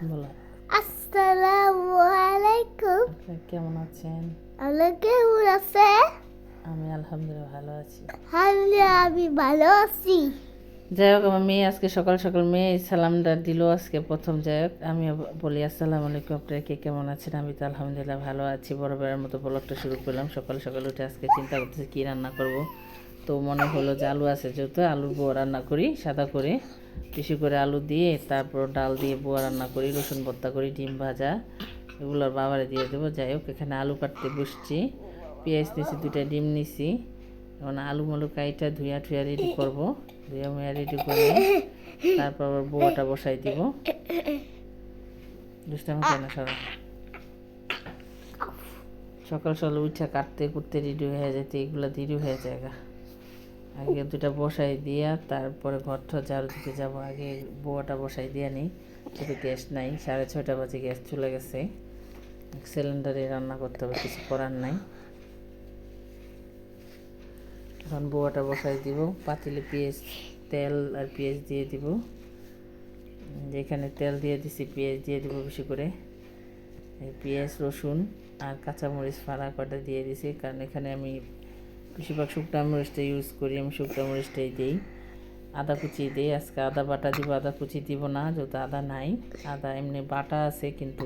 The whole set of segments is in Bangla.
বলো। আসসালামু আলাইকুম। কেমন আছেন? আল্লাহ কেমন আছে? আমি আলহামদুলিল্লাহ ভালো আছি। আমি ভালো আছি। যাই হোক, আমার মেয়ে আজকে সকাল সকাল মেয়ে সালামটা দিল আজকে প্রথম। যাই হোক, আমি বলি আসসালামু আলাইকুম, আপনারা কে কেমন আছেন? আমি তো আলহামদুলিল্লাহ ভালো আছি। বরাবরের মতো ব্লগটা শুরু করলাম। সকাল সকাল উঠে আজকে চিন্তা করতেছি কী রান্না করব। তো মনে হলো যে আলু আছে, যেহেতু আলুর বোয়া রান্না করি সাদা করে, বেশি করে আলু দিয়ে, তারপর ডাল দিয়ে বোয়া রান্না করি, রসুন ভর্তা করি, ডিম ভাজা, এগুলোর বাবারে দিয়ে দেবো। যাই হোক, এখানে আলু কাটতে বসছি, পেঁয়াজ নিছি, 2টা ডিম নিছি। এখন আলু মালু কাইটা ধুয়া ঠুয়া রেডি করবো। ধুয়া মুয়া রেডি করে তারপর আবার বোয়াটা বসাই দিব। দুষ্টামি কেন সবাই? সকাল সকাল উঠা কাটতে কুটতে রেডি হয়ে যেতে এগুলো দেরি হয়ে যায়। আগে 2টা বসাই দিয়া তারপরে ঘরটা ঝাড়ু দিতে যাবো। আগে বোয়াটা বসাই দিয়া নিই, কিন্তু গ্যাস নাই। 6:30 বাজে গ্যাস চলে গেছে। সিলিন্ডারে রান্না করতে হবে, কিছু করার নাই। এখন বোয়াটা বসাই দিব। পাতিলে পেঁয়াজ, তেল আর পেঁয়াজ দিয়ে দিব। যেখানে তেল দিয়ে দিছি, পেঁয়াজ দিয়ে দিব বেশি করে। পেঁয়াজ, রসুন আর কাঁচামরিচ ফাড়া কটা দিয়ে দিছি, কারণ এখানে আমি বেশিরভাগ শুকনো মরিচটা ইউজ করি। আমি শুকনো মরিচটাই দিই। আদা কুচি দিই। আজকে আদা বাটা দিব, আদা কুচি দিব না, যেহেতু আদা নাই। আদা এমনি বাটা আছে, কিন্তু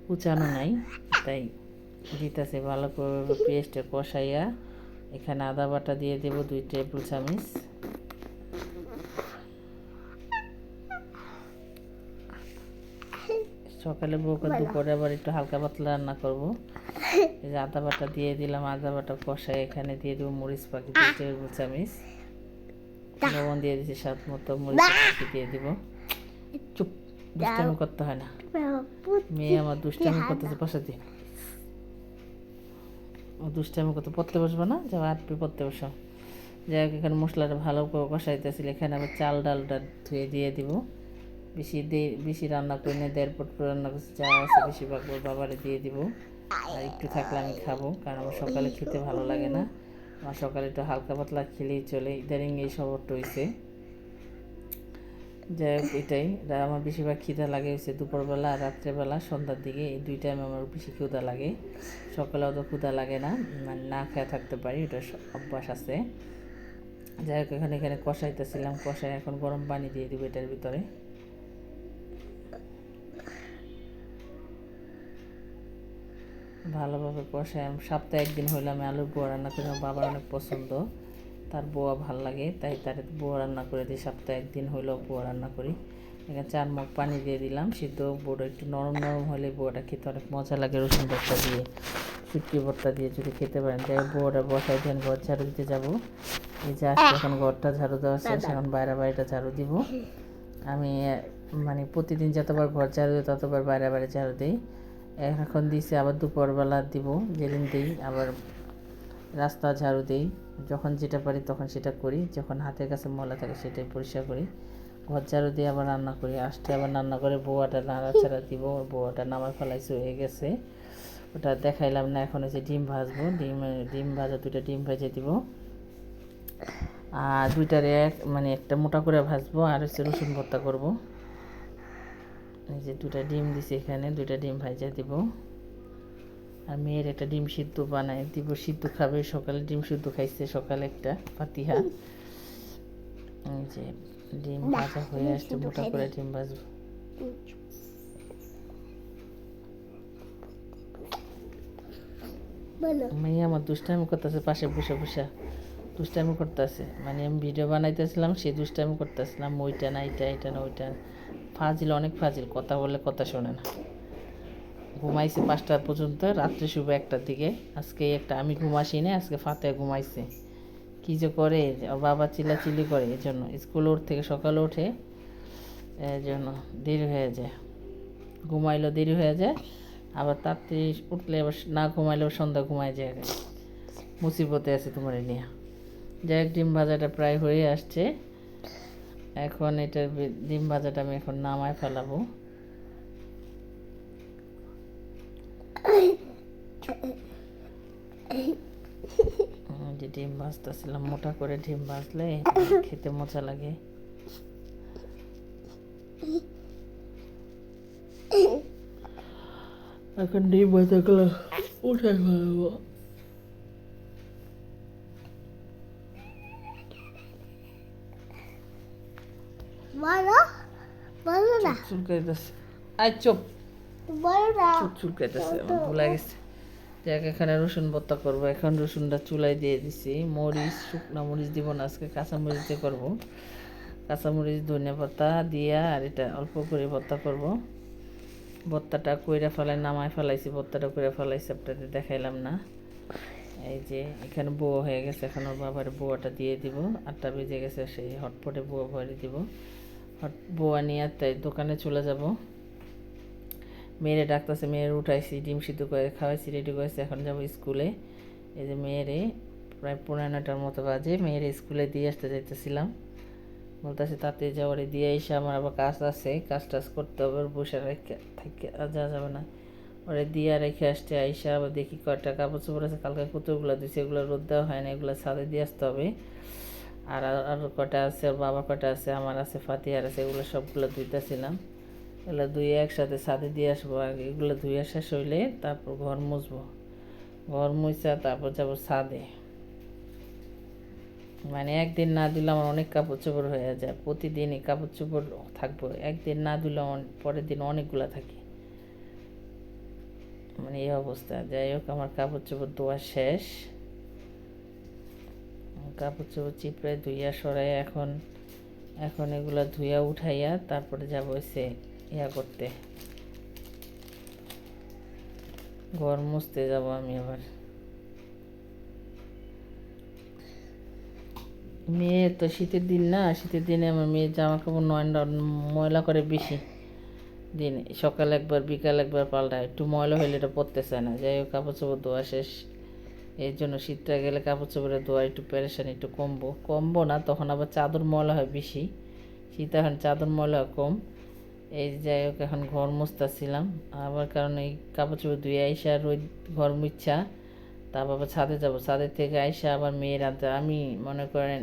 কুচানো নাই, তাই দিতেছে। ভালো করে পেঁয়াজটা কষাইয়া এখানে আদা বাটা দিয়ে দেব 2 টেবিল চামচ। সকালে বউকে দুপুরে আবার একটু হালকা পাতলা রান্না করব। এই যে আদা বাটা দিয়ে দিলাম, আদা বাটা কষাই এখানে দিয়ে দেবো মরিচ পাখি 2 টেবিল চামচ, লবণ দিয়ে দিচ্ছি স্বাদ মতো, মরিচ পাখি দিয়ে দিব। চুপ, দুষ্টামি করতে হয় না। মেয়ে আমার দুষ্টামি করতেছে, বসা দিয়ে দুষ্টামি করতে, পড়তে বসবো না, যাও আটপি পড়তে বসো। যাই হোক, এখানে মশলাটা ভালো করে কষাইতেছিল। এখানে আবার চাল ডালটা ধুয়ে দিয়ে দিব। বেশি রান্না করি না, 1.5 পট রান্না করছি, যা আছে বেশিরভাগ বাবারে দিয়ে দিব। আর একটু থাকলে আমি খাবো, কারণ আমার সকালে খেতে ভালো লাগে না। আমার সকালে একটু হালকা পাতলা খেলেই চলে, ইদারিং এই শহরটা হয়েছে। যাই হোক, এটাই আমার বেশিরভাগ খিদা লাগে হচ্ছে দুপুরবেলা আর রাত্রেবেলা, সন্ধ্যার দিকে, এই 2 টাইমে আমার বেশি ক্ষুধা লাগে। সকালে অত ক্ষুধা লাগে না, মানে না খেয়ে থাকতে পারি, এটা অভ্যাস আছে। যাই হোক, এখানে কষাইতেছিলাম, কষাই এখন গরম পানি দিয়ে দিব এটার ভিতরে। ভালোভাবে কষাই। সপ্তাহে 1 দিন হইলে আমি আলুর বোয়া রান্না করি, আমার বাবার অনেক পছন্দ, তার বোয়া ভাল লাগে, তাই তার বোয়া রান্না করে দিই। সপ্তাহে 1 দিন হইলেও বোয়া রান্না করি। এখানে 4 মগ পানি দিয়ে দিলাম সিদ্ধ। বোয়াটা একটু নরম নরম হলে বোয়াটা খেতে অনেক মজা লাগে, রসুন ভর্তা দিয়ে, শুটকি ভর্তা দিয়ে যদি খেতে পারেন। যাই বোয়াটা বসাই দেন, ঘর ঝাড়ু দিতে যাবো। এই যে আজকে এখন ঘরটা ঝাড়ু দেওয়া শেষ, এখন বাড়িটা ঝাড়ু দিব। আমি মানে প্রতিদিন যতবার ঘর ঝাড়ু দিই ততবার বাইরে ঝাড়ু দিই। এখন দিছি, আবার দুপুরবেলা দিব, যেদিন দিই। আবার রাস্তা ঝাড়ু দিই, যখন যেটা পারি তখন সেটা করি, যখন হাতের কাছে ময়লা থাকে সেটাই পরিষ্কার করি। ঘর ঝাড়ু দিয়ে আবার রান্না করি, আসতে আবার রান্না করে বোয়াটা নাড়াচাড়া দিব। বোয়াটা নামায় ফেলাইছে, হয়ে গেছে, ওটা দেখাইলাম না। এখন হচ্ছে ডিম ভাজবো, ডিম ভাজা, 2টা ডিম ভেজে দিব। আর 2টার মানে একটা মোটা করে ভাজবো, আর হচ্ছে রসুন ভর্তা করবো। এই যে 2টা ডিম দিছি, এখানে 2টা ডিম ভাজা দিব। আর মেয়ের একটা ডিম সিদ্ধ বানাই দিব, সিদ্ধ খাবে। সকালে ডিম সিদ্ধ খাইছে, সকালে একটা ফাতিহা। এই যে ডিম ভাজা হয়ে আসছে, মোটা করে ডিম ভাজবো। মেয়ে আমার দুষ্টামি করতেছে, পাশে বসে বসে দুষ্টামি করতেছে। মানে আমি ভিডিও বানাইতেছিলাম, সেই দুষ্টামি করতেছিলাম, ওইটা না এটা, এটা না ওইটা। ফাজিল, অনেক ফাজিল, কথা বলে কথা শোনে না। ঘুমাইছে 5টা পর্যন্ত, রাত্রে শুভ 1টার দিকে। আজকে আমি ঘুমাসি না, আজকে ফাতে ঘুমাইছে। কী যে করে, ওর বাবা চিল্লাচিল্লি করে, এই জন্য স্কুলে থেকে সকালে ওঠে, এই জন্য দেরি হয়ে যায়। ঘুমাইলেও দেরি হয়ে যায়, আবার তাড়াতাড়ি উঠলে আবার না ঘুমাইলেও সন্ধ্যা ঘুমায় যায়। মুসিবতে আছে তোমার নিয়ে। যাই হোক, ডিম ভাজাটা প্রায় হয়ে আসছে। এখন এটার ডিম ভাজাটা আমি এখন নামায় ফেলাবো। যে ডিম ভাজতেছিলাম, মোটা করে ডিম ভাজলে খেতে মজা লাগে। এখন ডিম ভাজাগুলো উঠে ফেলবো। বলো বলো না চুলকাইতেছে, আই চুপ, বলো না চুলকাইতেছে, আমার ভুলে গেছে। দেখ এখানে রসুন ভর্তা করবো। এখন রসুনটা চুলায় দিয়ে দিছি। মরিচ, শুকনা মরিচ দিব না, আজকে কাঁচা মরিচ দিয়ে করবো। কাঁচামরিচ, ধনিয়া পাতা দিয়া আর এটা অল্প করে ভর্তা করব। ভর্তাটা কইরা ফেলাই, নামায় ফেলাইছি, ভর্তাটা করে ফেলাইছি, আপনাদের দেখাইলাম না। এই যে এখানে বুয়া হয়ে গেছে, এখন ওর বাবার বুয়াটা দিয়ে দিব। 8টা বেজে গেছে, সেই হটপটে বুয়া ভরে দিব। বুয়া নিয়ে তাই দোকানে চলে যাব। মেয়েরে ডাকতেছে, মেয়ের উঠাইছি, ডিম সিদ্ধ করে খাওয়াইছি, রেডি করেছি, এখন যাব স্কুলে। এই যে মেয়েরে প্রায় 9:15টার মতো বাজে, মেয়েরে স্কুলে দিয়ে আসতে যাইতেছিলাম। বলতেছে তাতে যাওয়ারে দিয়ে এসে আমার আবার কাজ আছে, কাজ টাজ করতে হবে, বসে রেখে থেকে যাওয়া যাবে না। ওরে দিয়ে রেখে আসতে আইসা আবার দেখি কয়টা কাপড় চোপড় আছে, কালকে কতগুলো দিচ্ছে, এগুলো রোদ দেওয়া হয় না, এগুলো ছাদে দিয়ে আসতে হবে। আর আর কটা আছে, ওর বাবা কটা আছে, আমার আছে, ফাতিহার আছে, এগুলো সবগুলো ধুইতেছিলাম। এগুলো ধুয়ে একসাথে ছাদে দিয়ে আসবো। আগে এগুলো ধুয়ে শেষ হইলে তারপর ঘর মুছবো। ঘর মুছা তারপর যাবো ছাদে। মানে একদিন না দিলে আমার অনেক কাপড় চোপড় হয়ে যায়, প্রতিদিনই কাপড় চোপড় থাকবো। একদিন না দিলে পরের দিন অনেকগুলো থাকে, মানে এই অবস্থা। যাই হোক, আমার কাপড় চোপড় ধোয়া শেষ। কাপড় চোপড় চিপড়ে ধুইয়া সরাই, এখন এখন এগুলো ধুইয়া উঠাইয়া তারপরে যাবো এসে ইয়া করতে, ঘর মুছতে যাব আমি আবার। মেয়ে তো শীতের দিন না, শীতের দিনে আমার মেয়ের জামা কাপড় ময়লা করে বেশি দিন, সকাল একবার বিকাল একবার পাল্টায়, একটু ময়লা হলে এটা পরতে চায় না। যাই হোক, কাপড় চোপড় ধোয়া শেষ। এই জন্য শীতটা গেলে কাপড় চোপড়ের ধোয়া একটু পেরেশানি, একটু কমবো না, তখন আবার চাদর ময়লা হয় বেশি। শীত এখন চাদর ময়লা কম। এই যাই হোক, এখন ঘর মুছতেছিলাম আবার, কারণ এই কাপড় চোপড় ধুয়ে আইসা রোদ ঘর মুছা তারপর আবার ছাদে যাব। ছাদের থেকে আইসা আবার মেয়ের আনতে, আমি মনে করেন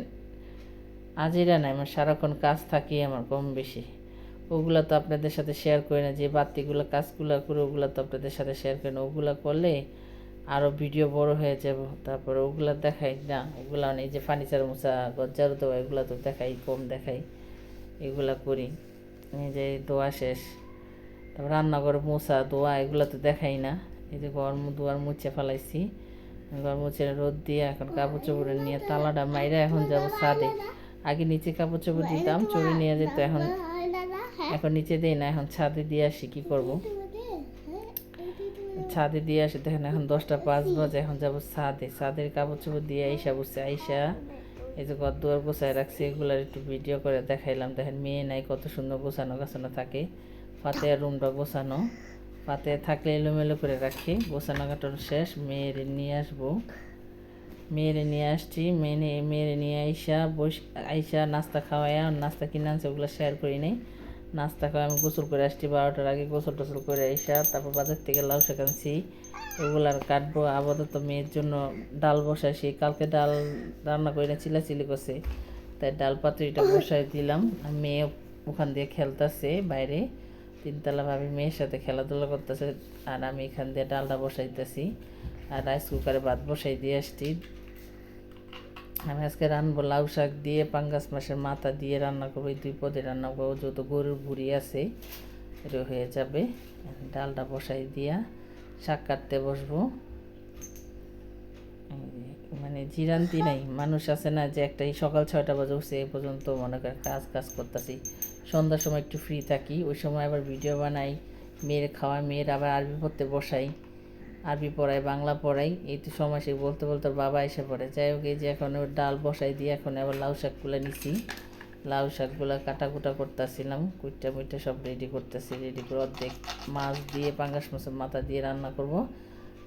আজিরা নাই, আমার সারাক্ষণ কাজ থাকি আমার কম বেশি। ওগুলো তো আপনাদের সাথে শেয়ার করি না, যে বাড়তিগুলো কাজগুলো করে ওগুলো তো আপনাদের সাথে শেয়ার করি না। ওগুলো করলে আরও ভিডিও বড় হয়ে যাব, তারপরে ওগুলো দেখাই না। ওগুলো এই যে ফার্নিচার মোছা, গজ্জারও দেওয়া, এগুলো তো দেখাই কম, দেখাই এগুলা করি। এই যে দোয়া শেষ, তারপর রান্নাঘরে মোছা দোয়া, এগুলো তো দেখাই না। এই যে ঘর দুয়ার মুছে ফেলাইছি, ঘর মুছে রোদ দিয়ে এখন কাপড় চোপড় নিয়ে তালাটা মাইরা এখন যাব ছাদে। আগে নিচে কাপড় চোপড় দিতাম, চুরি নিয়ে যেত, এখন এখন নিচে দিই না, এখন ছাদে দিয়ে আসি। কি করব, ছাদে দিয়ে আসি। দেখেন এখন 10টা 5 বাজে, এখন যাবো ছাদে। ছাদের কাপড় চোপড় দিয়ে আইসা বসে আইসা এই যে ঘর দুয়ার গোছায় রাখছি, এগুলার একটু ভিডিও করে দেখাইলাম। দেখেন মেয়ে নাই, কত সুন্দর গোছানো গাছানো থাকে। ফাতেহার রুমটা গোছানো, ফাতেহা থাকলে এলোমেলো করে রাখি। গোছানো কাটানো শেষ, মেয়েরে নিয়ে আসবো। মেয়েরে নিয়ে আসছি, মেয়েরে নিয়ে আইসা নাস্তা খাওয়াইয়া, নাস্তা কিনে আনছে ওগুলো শেয়ার করি নাই। নাস্তা খাওয়া আমি গোসল করে আসছি 12টার আগে, গোসল টোসল করে আইসা তারপর বাজার থেকে লাউ শাক আনছি, ওগুলো আর কাটবো। আপাতত মেয়ের জন্য ডাল বসাইছি, কালকে ডাল রান্না করে চিলাচিলি করছে, তাই ডাল পাতুরিটা বসাই দিলাম। আর মেয়ে ওখান দিয়ে খেলতেছে বাইরে, 3তলা ভাবি মেয়ের সাথে খেলাধুলা করতেছে, আর আমি এখান দিয়ে ডালটা বসাইতেছি। আর রাইস কুকারে ভাত বসাই দিয়ে আসছি। আমি আজকে রান্নবো লাউ শাক দিয়ে, পাঙ্গাস মাছের মাথা দিয়ে রান্না করবো। এই 2 পদে রান্না করবো, যত গরুর ভুড়ি আছে এটা হয়ে যাবে। ডালটা বসাই দিয়া শাক কাটতে বসবো। মানে জিরান্তি নাই, মানুষ আছে না যে একটা সকাল 6টা বাজে উঠছে এ পর্যন্ত মনে করে কাজ করতেছি। সন্ধ্যার সময় একটু ফ্রি থাকি, ওই সময় আবার ভিডিও বানাই, মেয়ের খাওয়াই, মেয়ের আবার আরবি পড়তে বসাই, আরবি পড়াই, বাংলা পড়াই। এই তো সময় সে বলতে বলতে বাবা এসে পড়ে। যাই হোক, এই যে এখন ওর ডাল বসাই দিয়ে এখন আবার লাউ শাকগুলো নিছি। লাউ শাকগুলো কাটাকুটা করতেছিলাম, কুইটা মুইটা সব রেডি করতেছি। রেডি করে অর্ধেক মাছ দিয়ে, পাঙ্গাস মাছের মাথা দিয়ে রান্না করব,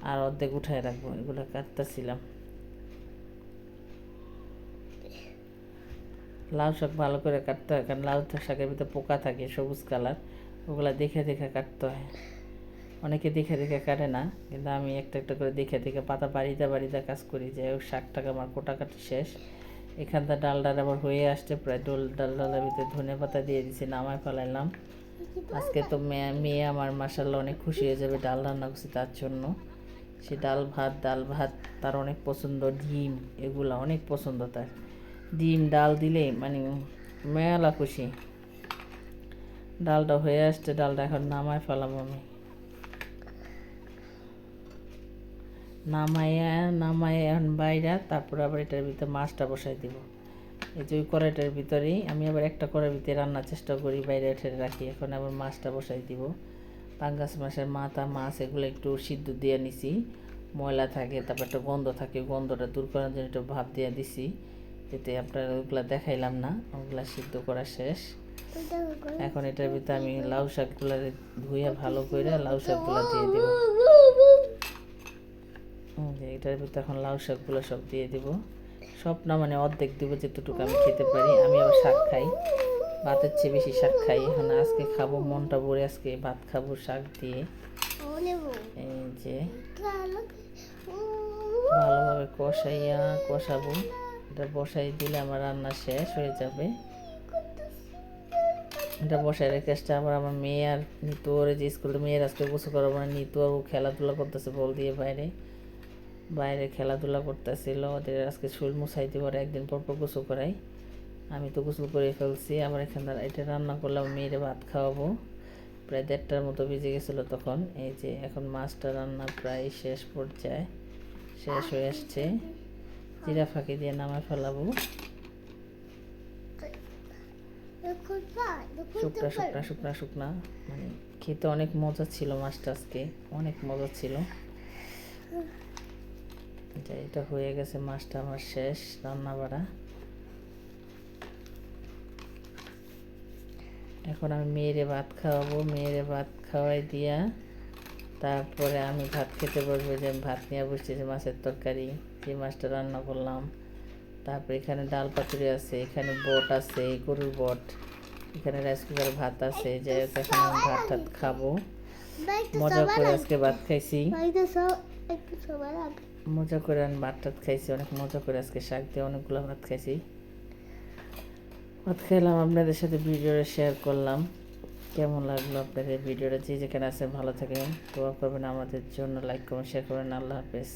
আর অর্ধেক উঠায় রাখবো। এগুলো কাটতেছিলাম। লাউ শাক ভালো করে কাটতে হয়, কারণ লাউ শাকের ভিতরে পোকা থাকে সবুজ কালার, ওগুলো দেখে দেখে কাটতে হয়। অনেকে দেখে দেখে কাটে না, কিন্তু আমি একটা একটা করে দেখে দেখে পাতা বাড়িতে কাজ করি। যাই হোক, শাকটাকে আমার কাটি শেষ। এখানটা ডালটার আবার হয়ে আসছে প্রায়। ডালডালের ভিতরে ধনে পাতা দিয়ে দিছি, নামায় ফেলাইলাম। আজকে তো মেয়ে আমার মাশাআল্লাহ অনেক খুশি হয়ে যাবে, ডাল রান্না করছি তার জন্য। সে ডাল ভাত তার অনেক পছন্দ, ডিম এগুলা অনেক পছন্দ তার। ডিম ডাল দিলে মানে মেলা খুশি। ডালটা হয়ে আসছে, ডালটা এখন নামায় ফেলাম আমি। নামায় এখন বাইরে, তারপর আবার এটার ভিতরে মাছটা বসাই দিব। এই যে ওই কড়াইটার ভিতরেই আমি আবার একটা কড়াইয়ের ভিতরে রান্নার চেষ্টা করি, বাইরে ঠেলে রাখি। এখন আবার মাছটা বসাই দিব। পাঙ্গাস মাছের মাথা মাছ এগুলো একটু সিদ্ধ দিয়ে নিছি, ময়লা থাকে, তারপর একটা গন্ধ থাকে, গন্ধটা দূর করার জন্য একটু ভাপ দিয়ে দিছি। এতে আপনার ওগুলো দেখাইলাম না, ওগুলা সিদ্ধ করা শেষ। এখন এটার ভিতরে আমি লাউ শাকগুলো ধুয়ে ভালো করে লাউ শাকগুলো দিয়ে দেব। এটার ভিতরে এখন লাউ শাকগুলো সব দিয়ে দেব। সব না মানে অর্ধেক দেবো, যেটুকু আমি খেতে পারি। আমি আবার শাক খাই, ভাতের চেয়ে বেশি শাক খাই। এখন আজকে খাবো মনটা ভরে, আজকে ভাত খাবো শাক দিয়ে। এই যে ভালোভাবে কষাবো। এটা বসাই দিলে আমার রান্না শেষ হয়ে যাবে। এটা বসাই রেখে আসতে আবার আমার মেয়ে আর নিতু ওরে যে স্কুলে মেয়ের আজকে গোসল করাবো না, নিতু আর ও খেলাধুলা করতেছে বল দিয়ে বাইরে খেলাধুলা করতেছিল। ওদের আজকে শরীর মুছাই দিব, আর একদিন পর গোসল করাই। আমি তো গোসল করে ফেলছি, আবার এখানে এটা রান্না করলাম, মেয়েরে ভাত খাওয়াবো। প্রায় 1:30টার মতো বেজে গেছিলো তখন। এই যে এখন মাছটা রান্না প্রায় শেষ পর্যায়ে, শেষ হয়ে আসছে। জিরা ফাঁকি দিয়ে নামায় ফেলাবো। শুকনা মানে খেতে অনেক মজা ছিল মাছটা, আজকে অনেক মজা ছিল। এটা হয়ে গেছে, মাছটা আমার শেষ রান্না বাড়া। এখন আমি মেয়েরে ভাত খাওয়াবো, মেয়েরে ভাত খাওয়াই দিয়া তারপরে আমি ভাত খেতে বসবো। যে আমি ভাত নিয়ে বসছি, যে মাছের তরকারি, যে মাছটা রান্না করলাম। তারপরে এখানে ডাল পাতুরি আছে, এখানে বট আছে, গরুর বট, এখানে রাইস কুকারে ভাত আছে। যে এখন আমি ভাত টাত খাবো, মজা করে আজকে ভাত খাইছি। মজা করে আমি ভাত টাত খাইছি, অনেক মজা করে আজকে শাক দিয়ে অনেকগুলো ভাত খাইছি। ভাত খেলাম, আপনাদের সাথে ভিডিওটা শেয়ার করলাম। কেমন লাগলো আপনাদের ভিডিওটা? যে যেখানে আছে ভালো থাকেন, দোয়া করবেন আমাদের জন্য, লাইক করবেন, শেয়ার করবেন। আল্লাহ হাফেজ।